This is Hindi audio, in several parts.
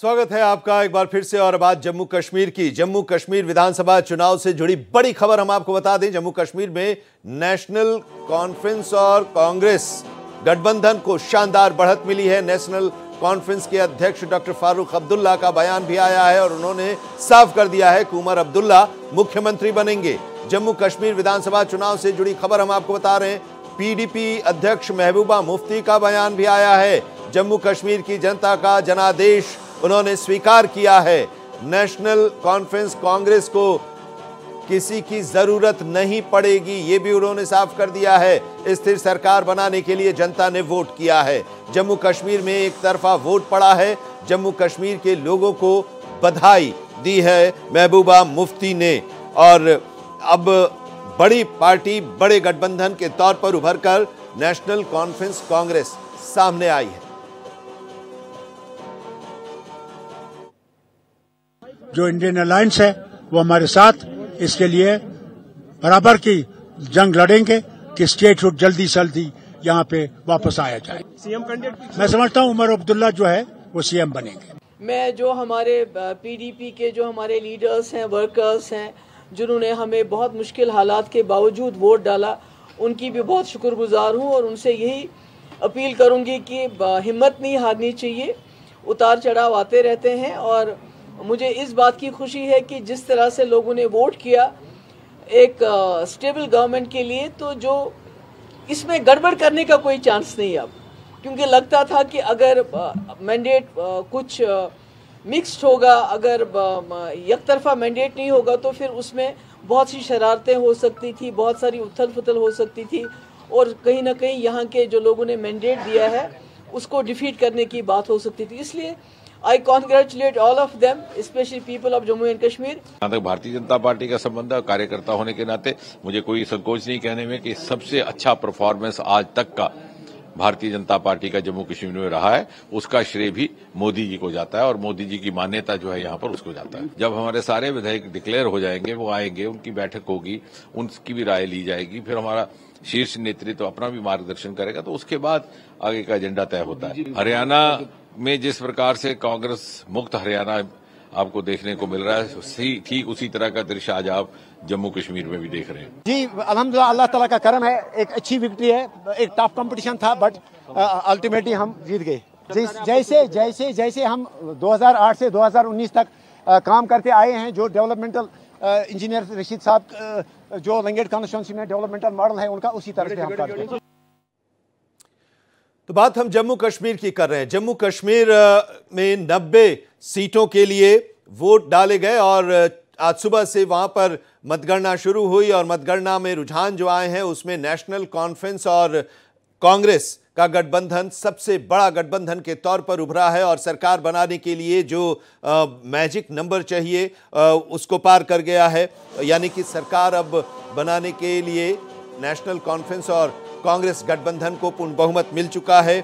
स्वागत है आपका एक बार फिर से। और बात जम्मू कश्मीर की। जम्मू कश्मीर विधानसभा चुनाव से जुड़ी बड़ी खबर हम आपको बता दें। जम्मू कश्मीर में नेशनल कॉन्फ्रेंस और कांग्रेस गठबंधन को शानदार बढ़त मिली है। नेशनल कॉन्फ्रेंस के अध्यक्ष डॉक्टर फारूक अब्दुल्ला का बयान भी आया है और उन्होंने साफ कर दिया है कि उमर अब्दुल्ला मुख्यमंत्री बनेंगे। जम्मू कश्मीर विधानसभा चुनाव से जुड़ी खबर हम आपको बता रहे हैं। पीडीपी अध्यक्ष महबूबा मुफ्ती का बयान भी आया है। जम्मू कश्मीर की जनता का जनादेश उन्होंने स्वीकार किया है। नेशनल कॉन्फ्रेंस कांग्रेस को किसी की जरूरत नहीं पड़ेगी, ये भी उन्होंने साफ कर दिया है। स्थिर सरकार बनाने के लिए जनता ने वोट किया है। जम्मू कश्मीर में एक तरफा वोट पड़ा है। जम्मू कश्मीर के लोगों को बधाई दी है महबूबा मुफ्ती ने। और अब बड़ी पार्टी, बड़े गठबंधन के तौर पर उभरकर नेशनल कॉन्फ्रेंस कांग्रेस सामने आई है। जो इंडियन अलायंस है वो हमारे साथ, इसके लिए बराबर की जंग लड़ेंगे कि स्टेटहुड जल्दी से जल्दी यहाँ पे वापस आया जाए। सीएम कैंडिडेट मैं समझता हूँ उमर अब्दुल्ला जो है वो सीएम बनेंगे। मैं जो हमारे पीडीपी के जो हमारे लीडर्स हैं, वर्कर्स हैं, जिन्होंने हमें बहुत मुश्किल हालात के बावजूद वोट डाला, उनकी भी बहुत शुक्रगुजार हूँ और उनसे यही अपील करूँगी कि हिम्मत नहीं हारनी चाहिए। उतार चढ़ाव आते रहते हैं और मुझे इस बात की खुशी है कि जिस तरह से लोगों ने वोट किया एक स्टेबल गवर्नमेंट के लिए, तो जो इसमें गड़बड़ करने का कोई चांस नहीं अब, क्योंकि लगता था कि अगर मैंडेट कुछ मिक्स्ड होगा, अगर एक तरफा मैंडेट नहीं होगा तो फिर उसमें बहुत सी शरारतें हो सकती थी, बहुत सारी उथल पुथल हो सकती थी और कहीं ना कहीं यहाँ के जो लोगों ने मैंडेट दिया है उसको डिफीट करने की बात हो सकती थी। इसलिए I congratulate all of them, especially people of Jammu and Kashmir. जहाँ तक भारतीय जनता पार्टी का संबंध है, कार्यकर्ता होने के नाते मुझे कोई संकोच नहीं कहने में कि सबसे अच्छा परफॉर्मेंस आज तक का भारतीय जनता पार्टी का जम्मू कश्मीर में रहा है। उसका श्रेय भी मोदी जी को जाता है और मोदी जी की मान्यता जो है यहाँ पर उसको जाता है। जब हमारे सारे विधायक डिक्लेयर हो जाएंगे, वो आएंगे, उनकी बैठक होगी, उनकी भी राय ली जाएगी, फिर हमारा शीर्ष नेतृत्व अपना भी मार्गदर्शन करेगा, तो उसके बाद आगे का एजेंडा तय होता है। हरियाणा में जिस प्रकार से कांग्रेस मुक्त हरियाणा आपको देखने को मिल रहा है, ठीक उसी तरह का दृश्य आज आप जम्मू कश्मीर में भी देख रहे हैं। जी अल्हम्दुलिल्लाह, अल्लाह ताला का करम है, एक अच्छी विक्ट्री है। एक टफ कंपटीशन था बट अल्टीमेटली हम जीत गए। जैसे हम 2008 से 2019 तक काम करते आए हैं, जो डेवलपमेंटल इंजीनियर रशीद साहब जो लंगेट कॉन्स्टिट्यूंसी में डेवलपमेंटल मॉडल है उनका, उसी तरह से हम करते हैं। तो बात हम जम्मू कश्मीर की कर रहे हैं। जम्मू कश्मीर में 90 सीटों के लिए वोट डाले गए और आज सुबह से वहां पर मतगणना शुरू हुई और मतगणना में रुझान जो आए हैं उसमें नेशनल कॉन्फ्रेंस और कांग्रेस का गठबंधन सबसे बड़ा गठबंधन के तौर पर उभरा है और सरकार बनाने के लिए जो मैजिक नंबर चाहिए उसको पार कर गया है। यानी कि सरकार अब बनाने के लिए नेशनल कॉन्फ्रेंस और कांग्रेस गठबंधन को पूर्ण बहुमत मिल चुका है।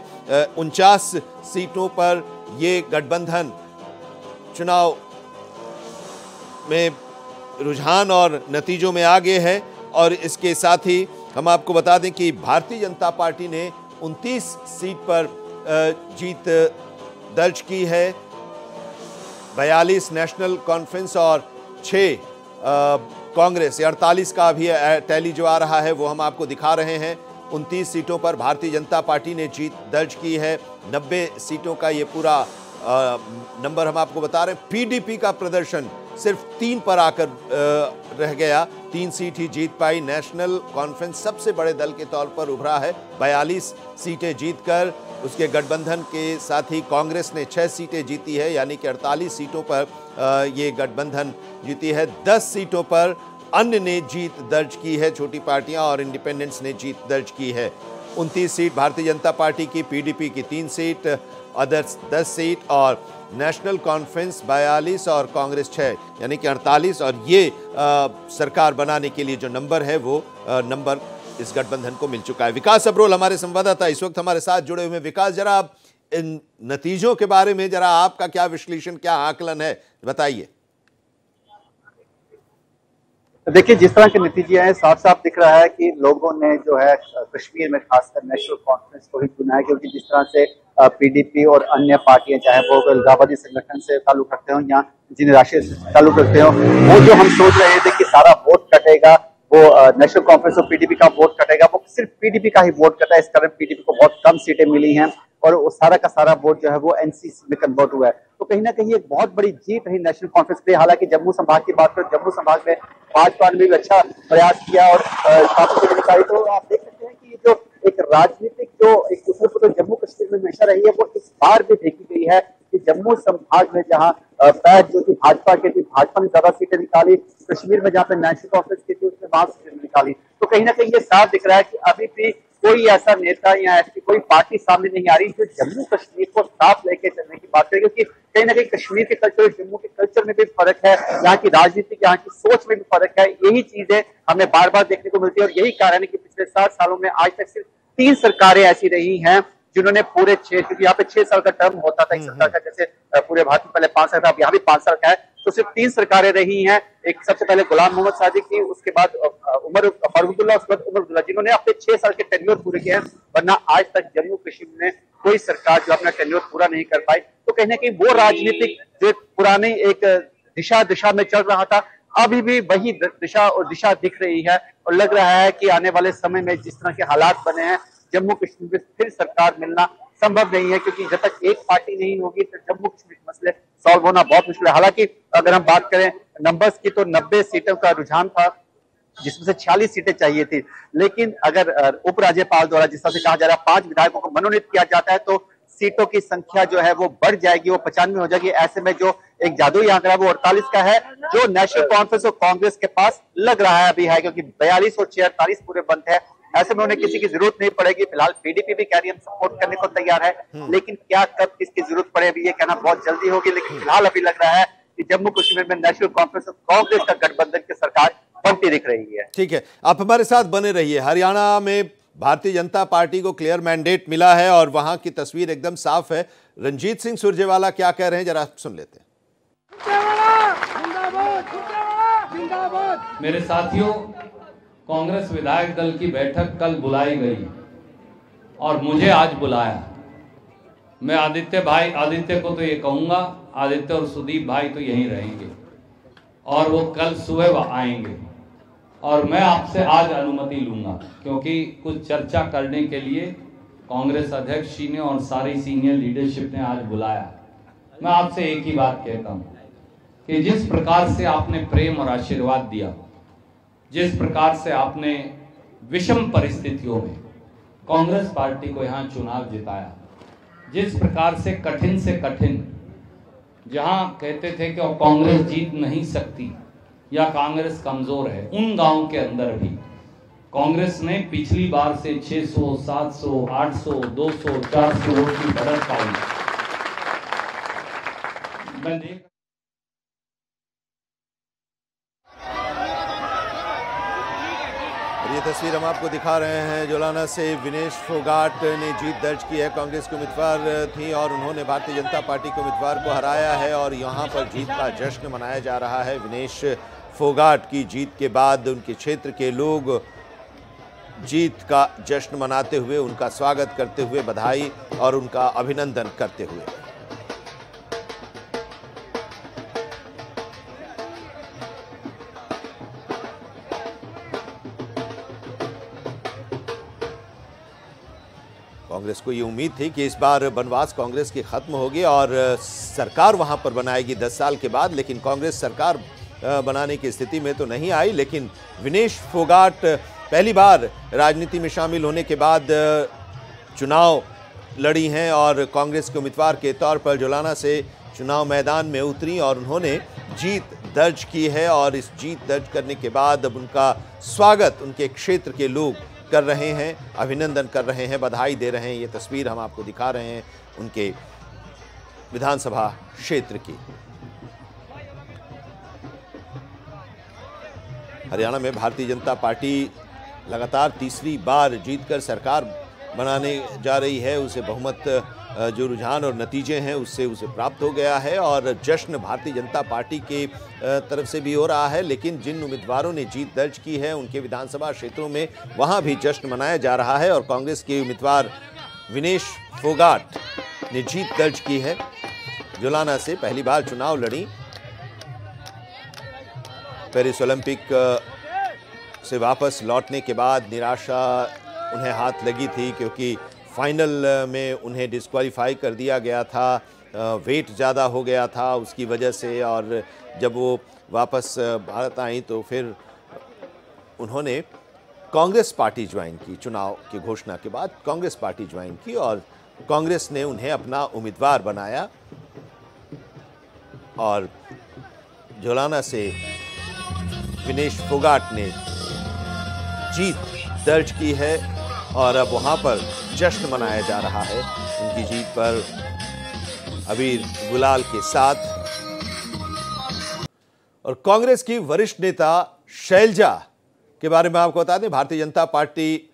49 सीटों पर ये गठबंधन चुनाव में रुझान और नतीजों में आगे है। और इसके साथ ही हम आपको बता दें कि भारतीय जनता पार्टी ने 29 सीट पर जीत दर्ज की है। 42 नेशनल कॉन्फ्रेंस और 6 कांग्रेस, 48 का भी टैली जो आ रहा है वो हम आपको दिखा रहे हैं। 29 सीटों पर भारतीय जनता पार्टी ने जीत दर्ज की है। 90 सीटों का ये पूरा नंबर हम आपको बता रहे हैं। पीडीपी का प्रदर्शन सिर्फ 3 पर आकर रह गया, 3 सीट ही जीत पाई। नेशनल कॉन्फ्रेंस सबसे बड़े दल के तौर पर उभरा है 42 सीटें जीतकर। उसके गठबंधन के साथ ही कांग्रेस ने 6 सीटें जीती है, यानी कि 48 सीटों पर ये गठबंधन जीती है। 10 सीटों पर अन्य ने जीत दर्ज की है, छोटी पार्टियां और इंडिपेंडेंट्स ने जीत दर्ज की है। 29 सीट भारतीय जनता पार्टी की, पीडीपी की 3 सीट, अदर्स 10 सीट और नेशनल कॉन्फ्रेंस 42 और कांग्रेस 6, यानी कि 48। और ये सरकार बनाने के लिए जो नंबर है वो नंबर इस गठबंधन को मिल चुका है। विकास अब्रोल हमारे संवाददाता इस वक्त हमारे साथ जुड़े हुए हैं। विकास, जरा आप इन नतीजों के बारे में जरा आपका क्या विश्लेषण, क्या आकलन है, बताइए। देखिए, जिस तरह के नतीजे हैं, साफ साफ दिख रहा है कि लोगों ने जो है कश्मीर में खासकर नेशनल कॉन्फ्रेंस को ही चुना है, क्योंकि जिस तरह से पीडीपी और अन्य पार्टियां, चाहे वो इलाहाबादी संगठन से ताल्लुक रखते हो या जिन राष्ट्रीय से ताल्लुक रखते हो, वो जो हम सोच रहे थे कि सारा वोट कटेगा, वो नेशनल कॉन्फ्रेंस और पीडीपी का वोट कटेगा, वो सिर्फ पीडीपी का ही वोट कटा है। इस कारण पीडीपी को बहुत कम सीटें मिली हैं और वो सारा का सारा वोट जो है वो एनसीसी में कन्वर्ट हुआ है। तो कहीं ना कहीं एक बहुत बड़ी जीत रही नेशनल कॉन्फ्रेंस के लिए। हालांकि जम्मू संभाग की बात करें, जम्मू संभाग में भाजपा ने भी अच्छा प्रयास किया और काफी निकाली। तो आप देख सकते हैं कि ये जो एक राजनीतिक जो एक उथल-पुथल जम्मू कश्मीर में हमेशा रही है, वो इस बार भी देखी गई है कि जम्मू संभाग में जहां पैठ जो थी भाजपा की थी, भाजपा ने ज्यादा सीटें निकाली। कश्मीर में जहाँ पे नेशनल कॉन्फ्रेंस की थी, उसने वहां सीटें निकाली। तो कहीं ना कहीं ये साफ दिख रहा है कि अभी भी कोई ऐसा नेता या ऐसी कोई पार्टी सामने नहीं आ रही जो जम्मू कश्मीर को साथ लेके चलने की बात करे, क्योंकि कहीं ना कहीं कश्मीर के कल्चर और जम्मू के कल्चर में भी फर्क है, यहाँ की राजनीति, यहाँ की सोच में भी फर्क है। यही चीजें हमें बार बार देखने को मिलती है और यही कारण है कि पिछले 7 सालों में आज तक सिर्फ 3 सरकारें ऐसी रही हैं जिन्होंने पूरे 6, क्योंकि यहाँ पे 6 साल का टर्म होता था एक सरकार का, जैसे पूरे भारत में पहले 5 साल था, अब यहाँ भी 5 साल का है। तो सिर्फ 3 सरकारें रही हैं। एक सबसे पहले गुलाम मोहम्मद सादिक थी, उसके बाद उमर फारूक अब्दुल्ला, उसके बाद उमर अब्दुल्ला, जिन्होंने अपने 6 साल के टेन्योर पूरे किए हैं। वरना आज तक जम्मू कश्मीर में कोई सरकार जो अपना टेन्योर पूरा नहीं कर पाई। तो कहीं ना कहीं वो राजनीतिक जो पुरानी एक दिशा में चल रहा था, अभी भी वही दिशा दिख रही है और लग रहा है कि आने वाले समय में जिस तरह के हालात बने हैं, जम्मू कश्मीर में फिर सरकार मिलना संभव नहीं है, क्योंकि जब तक एक पार्टी नहीं होगी तो जम्मू कश्मीर मसले सॉल्व होना बहुत मुश्किल है। हालांकि अगर हम बात करें नंबर्स की, तो 90 सीटों का रुझान था, जिसमें से 46 सीटें चाहिए थी। लेकिन अगर उपराज्यपाल द्वारा जिस तरह से कहा जा रहा है 5 विधायकों को मनोनीत किया जाता है, तो सीटों की संख्या जो है वो बढ़ जाएगी, वो 95 हो जाएगी। ऐसे में जो एक जादुई आंकड़ा वो 48 का है, जो नेशनल कॉन्फ्रेंस और कांग्रेस के पास लग रहा है अभी है, क्योंकि 42 और 48 पूरे बंद है। ऐसे में उन्हें किसी की जरूरत नहीं पड़ेगी। फिलहाल पीडीपी भी कह रही है हम सपोर्ट करने को तैयार है, लेकिन क्या कब किसकी जरूरत पड़े अभी ये कहना बहुत जल्दी होगी। लेकिन फिलहाल अभी लग रहा है कि जम्मू कश्मीर में नेशनल कॉन्फ्रेंस और कांग्रेस का गठबंधन की सरकार बनती दिख रही है। ठीक है, आप हमारे साथ बने रहिए। हरियाणा में भारतीय जनता पार्टी को क्लियर मैंडेट मिला है और वहां की तस्वीर एकदम साफ है। रणजीत सिंह सुरजेवाला क्या कह रहे हैं, जरा सुन लेते हैं। मेरे साथियों, कांग्रेस विधायक दल की बैठक कल बुलाई गई और मुझे आज बुलाया। मैं आदित्य को तो ये कहूंगा, आदित्य और सुदीप भाई तो यहीं रहेंगे और वो कल सुबह आएंगे और मैं आपसे आज अनुमति लूंगा, क्योंकि कुछ चर्चा करने के लिए कांग्रेस अध्यक्ष जी ने और सारी सीनियर लीडरशिप ने आज बुलाया। मैं आपसे एक ही बात कहता हूं कि जिस प्रकार से आपने प्रेम और आशीर्वाद दिया, जिस प्रकार से आपने विषम परिस्थितियों में कांग्रेस पार्टी को यहां चुनाव जिताया, जिस प्रकार से कठिन जहां कहते थे कि कांग्रेस जीत नहीं सकती या कांग्रेस कमजोर है, उन गांव के अंदर भी कांग्रेस ने पिछली बार से 600, 700, 800, 200, 400 वोट की बढ़त पाई। मैं देख ये तस्वीर हम आपको दिखा रहे हैं जोलाना से। विनेश फोगाट ने जीत दर्ज की है। कांग्रेस के उम्मीदवार थी और उन्होंने भारतीय जनता पार्टी के उम्मीदवार को हराया है और यहाँ पर जीत का जश्न मनाया जा रहा है। विनेश फोगाट की जीत के बाद उनके क्षेत्र के लोग जीत का जश्न मनाते हुए, उनका स्वागत करते हुए, बधाई और उनका अभिनंदन करते हुए। कांग्रेस को ये उम्मीद थी कि इस बार वनवास कांग्रेस की खत्म होगी और सरकार वहां पर बनाएगी 10 साल के बाद, लेकिन कांग्रेस सरकार बनाने की स्थिति में तो नहीं आई। लेकिन विनेश फोगाट पहली बार राजनीति में शामिल होने के बाद चुनाव लड़ी हैं और कांग्रेस के उम्मीदवार के तौर पर जोलाना से चुनाव मैदान में उतरी और उन्होंने जीत दर्ज की है। और इस जीत दर्ज करने के बाद अब उनका स्वागत उनके क्षेत्र के लोग कर रहे हैं, अभिनंदन कर रहे हैं, बधाई दे रहे हैं। ये तस्वीर हम आपको दिखा रहे हैं उनके विधानसभा क्षेत्र की। हरियाणा में भारतीय जनता पार्टी लगातार तीसरी बार जीतकर सरकार बनाने जा रही है, उसे बहुमत जो रुझान और नतीजे हैं उससे उसे प्राप्त हो गया है और जश्न भारतीय जनता पार्टी के तरफ से भी हो रहा है। लेकिन जिन उम्मीदवारों ने जीत दर्ज की है उनके विधानसभा क्षेत्रों में वहां भी जश्न मनाया जा रहा है और कांग्रेस के उम्मीदवार विनेश फोगाट ने जीत दर्ज की है। जुलाना से पहली बार चुनाव लड़ी। पेरिस ओलंपिक से वापस लौटने के बाद निराशा उन्हें हाथ लगी थी क्योंकि फाइनल में उन्हें डिस्क्वालीफाई कर दिया गया था, वेट ज़्यादा हो गया था उसकी वजह से। और जब वो वापस भारत आई तो फिर उन्होंने कांग्रेस पार्टी ज्वाइन की। चुनाव की घोषणा के बाद कांग्रेस पार्टी ज्वाइन की और कांग्रेस ने उन्हें अपना उम्मीदवार बनाया और जुलाना से विनेश फोगाट ने जीत दर्ज की है और अब वहां पर जश्न मनाया जा रहा है उनकी जीत पर अबीर गुलाल के साथ। और कांग्रेस की वरिष्ठ नेता शैलजा के बारे में आपको बता दें, भारतीय जनता पार्टी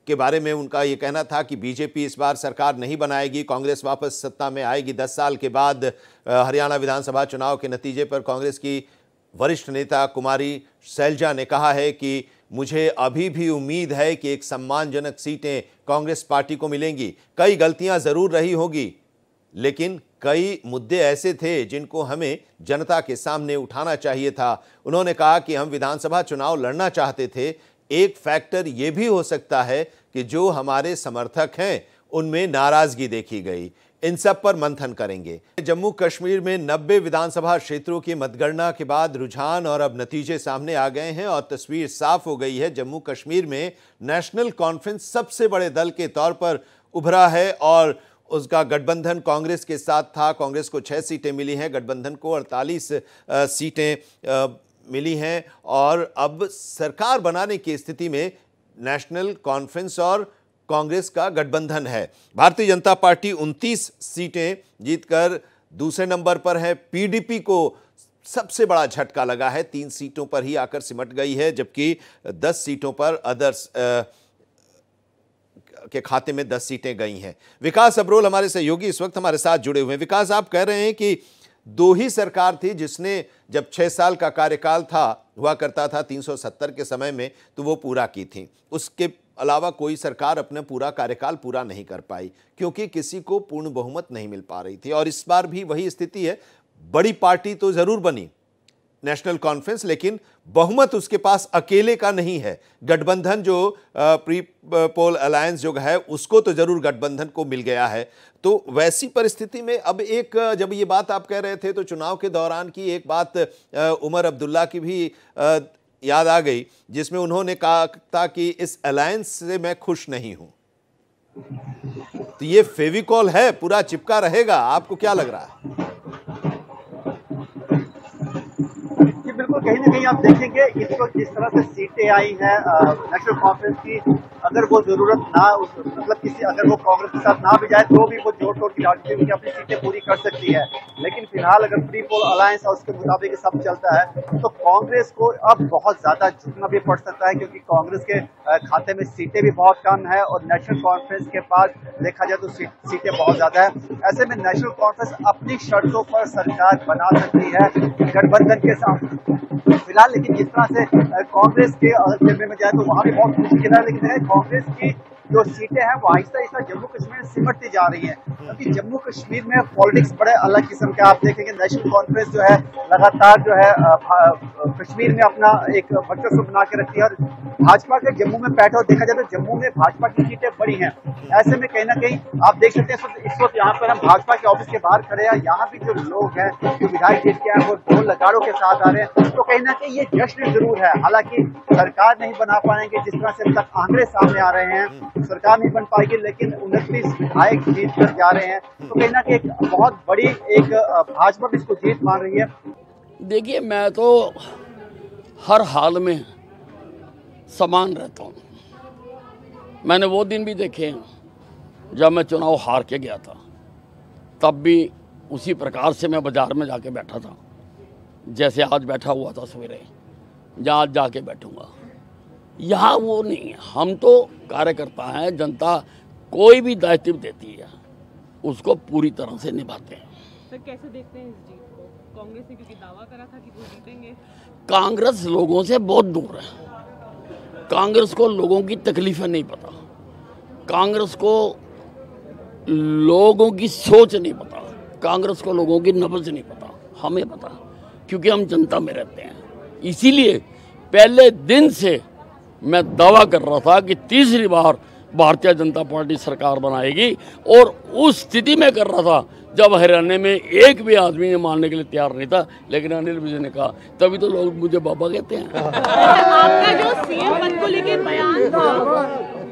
के बारे में उनका ये कहना था कि बीजेपी इस बार सरकार नहीं बनाएगी, कांग्रेस वापस सत्ता में आएगी 10 साल के बाद। हरियाणा विधानसभा चुनाव के नतीजे पर कांग्रेस की वरिष्ठ नेता कुमारी शैलजा ने कहा है कि मुझे अभी भी उम्मीद है कि एक सम्मानजनक सीटें कांग्रेस पार्टी को मिलेंगी। कई गलतियां जरूर रही होगी लेकिन कई मुद्दे ऐसे थे जिनको हमें जनता के सामने उठाना चाहिए था। उन्होंने कहा कि हम विधानसभा चुनाव लड़ना चाहते थे। एक फैक्टर ये भी हो सकता है कि जो हमारे समर्थक हैं उनमें नाराजगी देखी गई। इन सब पर मंथन करेंगे। जम्मू कश्मीर में 90 विधानसभा क्षेत्रों की मतगणना के बाद रुझान और अब नतीजे सामने आ गए हैं और तस्वीर साफ हो गई है। जम्मू कश्मीर में नेशनल कॉन्फ्रेंस सबसे बड़े दल के तौर पर उभरा है और उसका गठबंधन कांग्रेस के साथ था। कांग्रेस को 6 सीटें मिली हैं, गठबंधन को 48 सीटें मिली हैं और अब सरकार बनाने की स्थिति में नेशनल कॉन्फ्रेंस और कांग्रेस का गठबंधन है। भारतीय जनता पार्टी 29 सीटें जीतकर दूसरे नंबर पर है। पीडीपी को सबसे बड़ा झटका लगा है, 3 सीटों पर ही आकर सिमट गई है, जबकि 10 सीटों पर अदर्स के खाते में 10 सीटें गई हैं। विकास अब्रोल हमारे सहयोगी इस वक्त हमारे साथ जुड़े हुए हैं। विकास, आप कह रहे हैं कि 2 ही सरकार थी जिसने जब 6 साल का कार्यकाल हुआ करता था 370 के समय में, तो वो पूरा की थी। उसके अलावा कोई सरकार अपना पूरा कार्यकाल पूरा नहीं कर पाई क्योंकि किसी को पूर्ण बहुमत नहीं मिल पा रही थी। और इस बार भी वही स्थिति है। बड़ी पार्टी तो जरूर बनी नेशनल कॉन्फ्रेंस, लेकिन बहुमत उसके पास अकेले का नहीं है। गठबंधन जो प्री पोल अलायंस जो है उसको तो जरूर गठबंधन को मिल गया है। तो वैसी परिस्थिति में अब एक, जब ये बात आप कह रहे थे तो चुनाव के दौरान की एक बात उमर अब्दुल्ला की भी याद आ गई, जिसमें उन्होंने कहा था कि इस अलायंस से मैं खुश नहीं हूं। तो ये फेविकॉल है, पूरा चिपका रहेगा, आपको क्या लग रहा है? बिल्कुल, कहीं ना कहीं आप देखेंगे इस वक्त जिस तरह से सीटें आई हैं नेशनल कॉन्फ्रेंस की, अगर वो जरूरत ना, मतलब किसी, अगर वो कांग्रेस के साथ ना भी जाए तो भी वो जोड़ तोड़ की राजनीति में अपनी सीटें पूरी कर सकती है। लेकिन फिलहाल अगर प्री पोल अलायंस और उसके मुताबिक सब चलता है तो कांग्रेस को अब बहुत ज्यादा झुकना भी पड़ सकता है, क्योंकि कांग्रेस के खाते में सीटें भी बहुत कम है और नेशनल कॉन्फ्रेंस के पास देखा जाए तो सीटें बहुत ज्यादा है। ऐसे में नेशनल कॉन्फ्रेंस अपनी शर्तों पर सरकार बना सकती है गठबंधन के साथ फिलहाल। लेकिन जिस तरह से कांग्रेस के खेमे में जाए तो वहां भी बहुत मुश्किल है। लेकिन कांग्रेस की जो सीटें हैं वो आहिस्ता आहिस्ता जम्मू कश्मीर में सिमटती जा रही हैं, क्योंकि जम्मू कश्मीर में पॉलिटिक्स बड़े अलग किस्म के आप देखेंगे। नेशनल कॉन्फ्रेंस जो है लगातार जो है कश्मीर में अपना एक वर्चस्व बना के रखती है और भाजपा के जम्मू में पैठा देखा जाए तो जम्मू में भाजपा की सीटें बड़ी हैं। ऐसे में कहीं ना कहीं आप देख सकते हैं इस वक्त यहाँ पर हम भाजपा के ऑफिस के बाहर खड़े हैं, यहाँ भी जो लोग हैं जो विधायक जीत के हैं वो ढोल नगाड़ों के साथ आ रहे हैं। तो कहीं ना कहीं ये जश्न जरूर है। हालांकि सरकार नहीं बना पाएंगे, जिस तरह से अब तक आंकड़े सामने आ रहे हैं सरकार नहीं बन पाएगी, लेकिन 29 विधायक जीत कर जा रहे हैं। तो कहीं ना कहीं एक बहुत बड़ी एक भाजपा भी इसको जीत मान रही है। देखिए, मैं तो हर हाल में समान रहता हूँ। मैंने वो दिन भी देखे जब मैं चुनाव हार के गया था, तब भी उसी प्रकार से मैं बाजार में जाके बैठा था जैसे आज बैठा हुआ था सवेरे, जहाँ आज जाके बैठूंगा। यहाँ वो नहीं है। हम तो कार्यकर्ता हैं, जनता कोई भी दायित्व देती है उसको पूरी तरह से निभाते हैं। सर कैसे देखते हैं इस जीत को? कांग्रेस ने क्योंकि दावा करा था कि वो जीतेंगे। कांग्रेस लोगों से बहुत दूर है। कांग्रेस को लोगों की तकलीफें नहीं पता, कांग्रेस को लोगों की सोच नहीं पता, कांग्रेस को लोगों की नब्ज नहीं पता। हमें पता, क्योंकि हम जनता में रहते हैं। इसीलिए पहले दिन से मैं दावा कर रहा था कि तीसरी बार भारतीय जनता पार्टी सरकार बनाएगी, और उस स्थिति में कर रहा था जब हरियाणा में एक भी आदमी ये मानने के लिए तैयार नहीं था, लेकिन अनिल विजय ने कहा, तभी तो लोग मुझे बाबा कहते हैं। आपका जो सीएम पद को लेकर बयान था,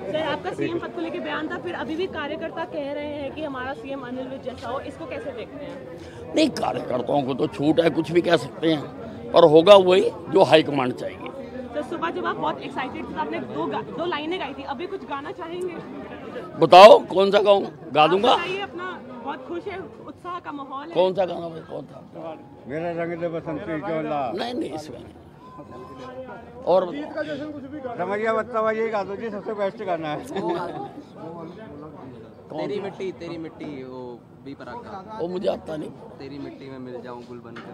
सर आपका सीएम पद को लेकर बयान था, फिर अभी भी कार्यकर्ता कह रहे हैं कि हमारा सीएम अनिल विज जैसा हो, इसको कैसे देखते हैं? नहीं, कार्यकर्ताओं को तो छूट है, कुछ भी कह सकते हैं, पर होगा वही जो हाईकमांड चाहेगी। तो सुबह जब आप बहुत एक्साइटेड थे, आपने दो लाइनें गाई थी, अभी कुछ गाना चाहेंगे? बताओ कौन सा गाऊं? गा दूंगा। अपना बहुत खुश है, उत्साह का माहौल है। कौन सा गाना भाई? कौन था? मेरा रंग दे बसंती जोला। नहीं इसमें नहीं। और रमैया बत्ता ये गा दो जी, सबसे बेस्ट गाना है। तेरी मिट्टी वो भी पराग का। वो मुझे आता नहीं। तेरी मिट्टी में मिल जाऊं, गुल बन के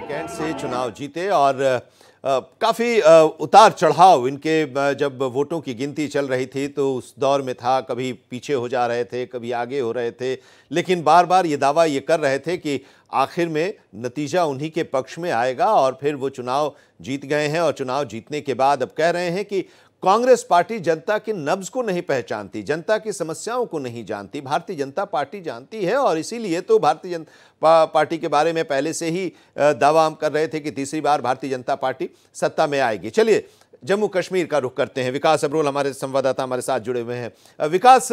कैंट से चुनाव जीते और काफ़ी उतार चढ़ाव इनके जब वोटों की गिनती चल रही थी तो उस दौर में था, कभी पीछे हो जा रहे थे, कभी आगे हो रहे थे, लेकिन बार बार ये दावा ये कर रहे थे कि आखिर में नतीजा उन्हीं के पक्ष में आएगा और फिर वो चुनाव जीत गए हैं। और चुनाव जीतने के बाद अब कह रहे हैं कि कांग्रेस पार्टी जनता की नब्ज को नहीं पहचानती, जनता की समस्याओं को नहीं जानती, भारतीय जनता पार्टी जानती है। और इसीलिए तो भारतीय जनता पार्टी के बारे में पहले से ही दावा हम कर रहे थे कि तीसरी बार भारतीय जनता पार्टी सत्ता में आएगी। चलिए जम्मू कश्मीर का रुख करते हैं। विकास अब्रोल हमारे संवाददाता हमारे साथ जुड़े हुए हैं। विकास,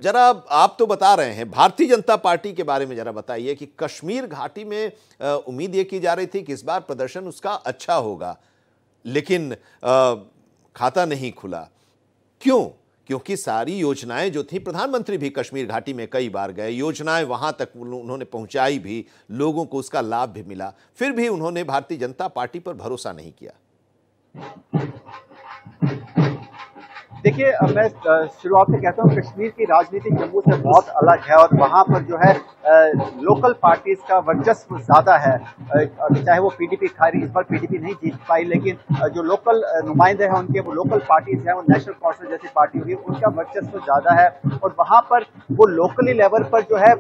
जरा आप तो बता रहे हैं, भारतीय जनता पार्टी के बारे में जरा बताइए कि कश्मीर घाटी में उम्मीद ये की जा रही थी कि इस बार प्रदर्शन उसका अच्छा होगा, लेकिन खाता नहीं खुला। क्यों? क्योंकि सारी योजनाएं जो थी, प्रधानमंत्री भी कश्मीर घाटी में कई बार गए, योजनाएं वहां तक उन्होंने पहुंचाई भी, लोगों को उसका लाभ भी मिला, फिर भी उन्होंने भारतीय जनता पार्टी पर भरोसा नहीं किया। देखिए, मैं शुरुआत से कहता हूँ कश्मीर की राजनीति जम्मू से बहुत अलग है और वहाँ पर जो है लोकल पार्टीज का वर्चस्व ज़्यादा है। चाहे वो पीडीपी खारी, इस बार पीडीपी नहीं जीत पाई, लेकिन जो लोकल नुमाइंदे हैं उनके, वो लोकल पार्टीज हैं, वो नेशनल कॉन्फ्रेंस जैसी पार्टी हुई, उनका वर्चस्व ज़्यादा है। और वहाँ पर वो लोकली लेवल पर जो है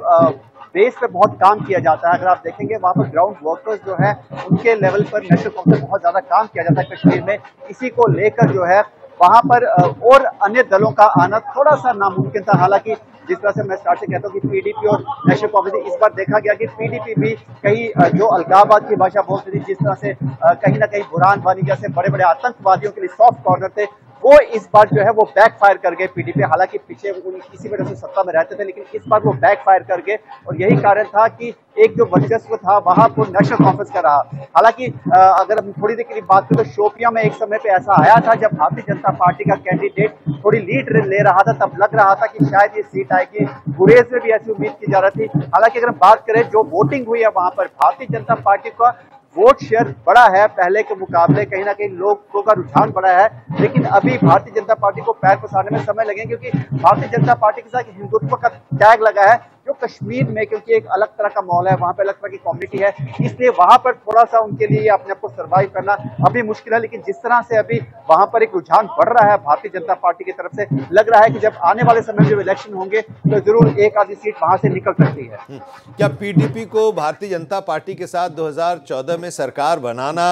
बेस पे बहुत काम किया जाता है। अगर आप देखेंगे वहाँ पर ग्राउंड वर्कर्स जो है उनके लेवल पर नेशनल कॉन्फ्रेंस बहुत ज़्यादा काम किया जाता है कश्मीर में। इसी को लेकर जो है वहां पर और अन्य दलों का आना थोड़ा सा नामुमकिन था। हालांकि जिस तरह से मैं स्टार्ट से कहता हूँ कि पीडीपी और नेशनल कांग्रेस, इस बार देखा गया कि पीडीपी भी कहीं जो अलगाववाद की भाषा बोलती थी, जिस तरह से कहीं ना कहीं बुरहान वानी जैसे बड़े बड़े आतंकवादियों के लिए सॉफ्ट कॉर्नर थे, वो इस बार जो है वो बैकफायर कर गए पीडीपी। हालांकि पीछे वो इसी वजह से सत्ता में रहते थे, लेकिन इस बार वो बैकफायर कर गए और यही कारण था कि एक जो वर्चस्व था वहां पर नेशनल कॉन्फ्रेंस का रहा। हालांकि अगर हम थोड़ी देर के लिए बात करें तो शोपियां में एक समय पे ऐसा आया था जब भारतीय जनता पार्टी का कैंडिडेट थोड़ी लीड ले रहा था, तब लग रहा था कि शायद ये सीट आएगी। गुरेज में भी ऐसी उम्मीद की जा रही थी। हालांकि अगर हम बात करें जो वोटिंग हुई है वहां पर भारतीय जनता पार्टी का वोट शेयर बढ़ा है पहले के मुकाबले, कहीं ना कहीं लोगों का रुझान बढ़ा है, लेकिन अभी भारतीय जनता पार्टी को पैर पसारने में समय लगेगा, क्योंकि भारतीय जनता पार्टी के साथ हिंदुत्व का टैग लगा है जो कश्मीर में, क्योंकि एक अलग तरह का माहौल है, वहां पर अलग तरह की कम्युनिटी है, इसलिए वहां पर थोड़ा सा उनके लिए अपने आप को सर्वाइव करना अभी मुश्किल है। लेकिन जिस तरह से अभी वहां पर एक रुझान बढ़ रहा है भारतीय जनता पार्टी की तरफ से, लग रहा है कि जब आने वाले समय में जब इलेक्शन होंगे तो जरूर एक आधी सीट वहां से निकल सकती है। क्या पीडीपी को भारतीय जनता पार्टी के साथ 2014 में सरकार बनाना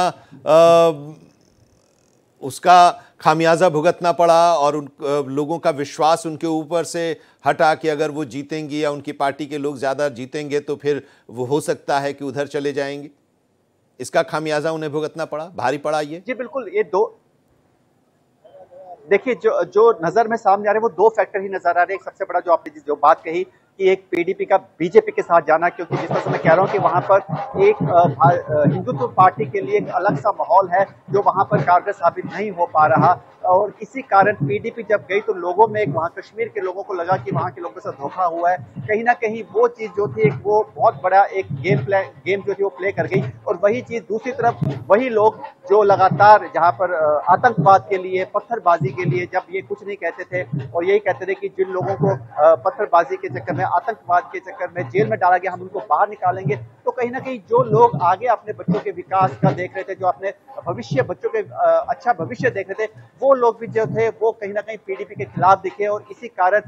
उसका खामियाजा भुगतना पड़ा और उन लोगों का विश्वास उनके ऊपर से हटा कि अगर वो जीतेंगी या उनकी पार्टी के लोग ज़्यादा जीतेंगे तो फिर वो हो सकता है कि उधर चले जाएंगे? इसका खामियाजा उन्हें भुगतना पड़ा, भारी पड़ा ये? जी बिल्कुल। ये दो, देखिए जो नजर में सामने आ रहे हैं वो दो फैक्टर ही नजर आ रहे हैं। एक सबसे बड़ा जो आपने जो बात कही कि एक पीडीपी का बीजेपी के साथ जाना, क्योंकि जिस तरह से मैं कह रहा हूं कि वहां पर एक हिंदुत्व पार्टी के लिए एक अलग सा माहौल है जो वहां पर कारगर साबित नहीं हो पा रहा। और इसी कारण पीडीपी जब गई तो लोगों में, वहाँ कश्मीर के लोगों को लगा कि वहाँ के लोगों के साथ धोखा हुआ है। कहीं ना कहीं वो चीज जो थी वो बहुत बड़ा एक गेम जो थी वो प्ले कर गई। और वही चीज दूसरी तरफ वही लोग जो लगातार जहाँ पर आतंकवाद के लिए, पत्थरबाजी के लिए, जब ये कुछ नहीं कहते थे और यही कहते थे कि जिन लोगों को पत्थरबाजी के चक्कर में, आतंकवाद के चक्कर में जेल में डाला गया, हम उनको बाहर निकालेंगे। तो कहीं ना कहीं जो लोग आगे अपने बच्चों के विकास का देख रहे थे, जो अपने भविष्य, बच्चों के अच्छा भविष्य देख रहे थे, वो लोग भी जो थे वो कहीं ना कहीं पीडीपी के खिलाफ दिखे। और इसी कारण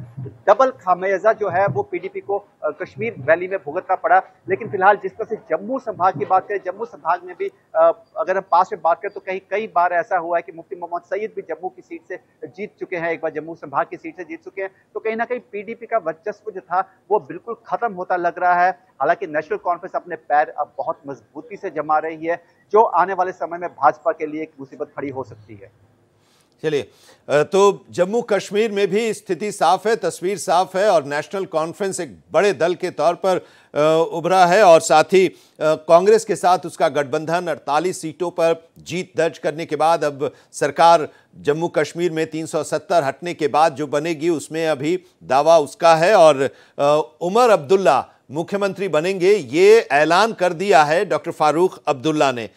डबल खामियाजा जो है वो पीडीपी को कश्मीर वैली में भुगतना पड़ा। लेकिन फिलहाल जिस तरह से जम्मू संभाग की बात करें, जम्मू संभाग में भी अगर हम पास में बात करें तो कई बार ऐसा हुआ है कि मुफ्ती मोहम्मद सईद भी जम्मू की सीट से जीत चुके हैं, एक बार जम्मू संभाग की सीट से जीत चुके हैं। तो कहीं ना कहीं पीडीपी का वर्चस्व जो था वो बिल्कुल खत्म होता लग रहा है। हालांकि नेशनल कॉन्फ्रेंस अपने पैर अब बहुत मजबूती से जमा रही है, जो आने वाले समय में भाजपा के लिए एक मुसीबत खड़ी हो सकती है। चलिए, तो जम्मू कश्मीर में भी स्थिति साफ है, तस्वीर साफ है और नेशनल कॉन्फ्रेंस एक बड़े दल के तौर पर उभरा है और साथ ही कांग्रेस के साथ उसका गठबंधन 48 सीटों पर जीत दर्ज करने के बाद अब सरकार जम्मू कश्मीर में 370 हटने के बाद जो बनेगी उसमें अभी दावा उसका है और उमर अब्दुल्ला मुख्यमंत्री बनेंगे, ये ऐलान कर दिया है डॉक्टर फारूक अब्दुल्ला ने।